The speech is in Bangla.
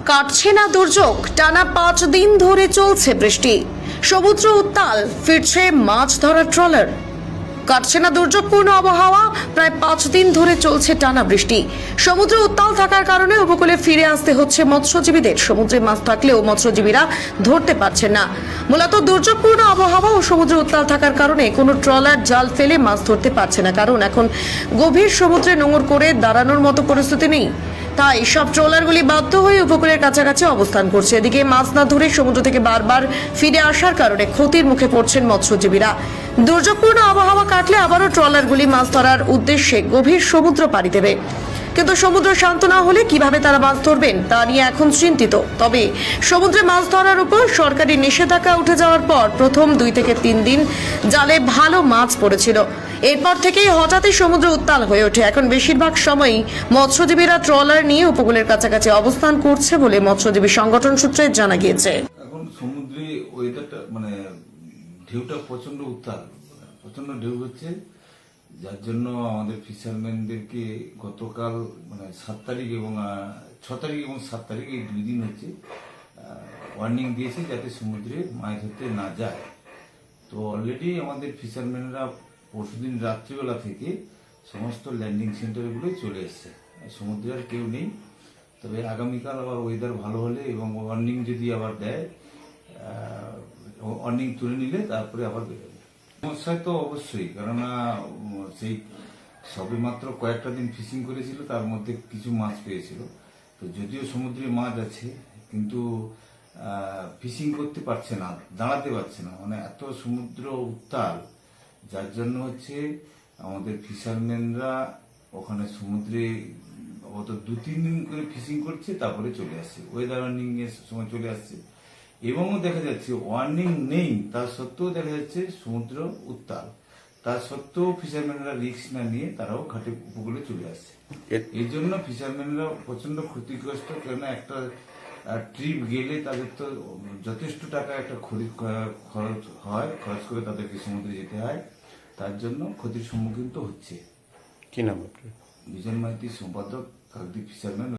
কাটছে না দুর্যোগ, টানা 5 দিন ধরে চলছে বৃষ্টি, সমুদ্র উত্তাল, ফিরছে মাছ ধরার ট্রলার। কাটছে না দুর্যোগপূর্ণ আবহাওয়া, প্রায় 5 দিন ধরে চলছে টানা বৃষ্টি। সমুদ্র উত্তাল থাকার কারণে উপকূলে ফিরে আসতে হচ্ছে মৎস্যজীবীদের। সমুদ্রে মাছ থাকলেও মৎস্যজীবীরা ধরতে পারছেন না। মূলত দুর্যোগপূর্ণ আবহাওয়া ও সমুদ্র উত্তাল থাকার কারণে কোনো ট্রলার জাল ফেলে মাছ ধরতে পারছে না, কারণ এখন গভীর সমুদ্রে নোঙর করে দাঁড়ানোর মতো পরিস্থিতি নেই। তাই সব ট্রলারগুলি বাধ্য হয়ে উপকূলের কাছাকাছি অবস্থান করছে। এদিকে মাছ না ধরে সমুদ্র থেকে বারবার ফিরে আসার কারণে ক্ষতির মুখে পড়ছেন মৎস্যজীবীরা। দুর্যোগপূর্ণ আবহাওয়া কাটলে আবারও ট্রলারগুলি মাছ ধরার উদ্দেশ্যে গভীর সমুদ্র পাড়ি দেবে, কিন্তু সমুদ্র শান্ত না হলে কিভাবে তারা মাছ ধরবেন তা নিয়ে এখন চিন্তিত। তবে সমুদ্রে মাছ ধরার উপর সরকারি নিষেধাজ্ঞা উঠে যাওয়ার পর প্রথম 2 থেকে 3 দিন জালে ভালো মাছ পড়েছিল। এরপর থেকেই হঠাৎই সমুদ্র উত্তাল হয়ে ওঠে। এখন বেশিরভাগ সময়ই মৎস্যজীবীরা ট্রলার নিয়ে উপকূলের কাছাকাছি অবস্থান করছে বলে মৎস্যজীবী সংগঠন সূত্রে জানা গিয়েছে। এখন সমুদ্রে ওয়েদারটা ঢেউটা প্রচন্ড উত্তাল, প্রচন্ড ঢেউ হচ্ছে, যার জন্য আমাদের ফিশারম্যানদেরকে গতকাল 7 তারিখ এবং 6 তারিখ এবং 7 তারিখ এই 2 দিন হচ্ছে ওয়ার্নিং দিয়েছে যাতে সমুদ্রে মাছ ধরতে না যায়। তো অলরেডি আমাদের ফিশারম্যানরা পরশুদিন রাত্রিবেলা থেকে সমস্ত ল্যান্ডিং সেন্টারগুলোই চলে এসছে, সমুদ্রে আর কেউ নেই। তবে আগামীকাল আবার ওয়েদার ভালো হলে এবং ওয়ার্নিং যদি আবার দেয়, ওয়ার্নিং তুলে নিলে তারপরে আবার বেরোবে। সমস্যায় তো অবশ্যই, কেননা সেই সবে মাত্র কয়েকটা দিন ফিশিং করেছিল, তার মধ্যে কিছু মাছ পেয়েছিল। তো যদিও সমুদ্রে মাছ আছে, কিন্তু ফিশিং করতে পারছে না, দাঁড়াতে পারছে না, এত সমুদ্র উত্তাল, যার জন্য হচ্ছে আমাদের ফিশারম্যানরা ওখানে সমুদ্রে অত 2-3 দিন করে ফিশিং করছে, তারপরে চলে আসছে, ওয়েদার ওয়ার্নিং এর সময় চলে আসছে। এবং দেখা যাচ্ছে ওয়ার্নিং নেই, তার সত্ত্বেও দেখা যাচ্ছে সমুদ্র উত্তাল, তার সত্ত্বেও ফিশারম্যানরা রিস্ক না নিয়ে তারাও ঘাটে উপকূলে চলে আসছে। এই জন্য ফিশারম্যানরা প্রচন্ড ক্ষতিগ্রস্ত, কেননা একটা ট্রিপ গেলে তাদের তো যথেষ্ট টাকা একটা খরচ হয়, খরচ করে তাদেরকে সমুদ্রে যেতে হয়, তার জন্য ক্ষতির সম্মুখীন তো হচ্ছে। কি নাম আপনার? বিজন মাইতি, সম্পাদক, কাকদ্বীপ ফিশারম্যান।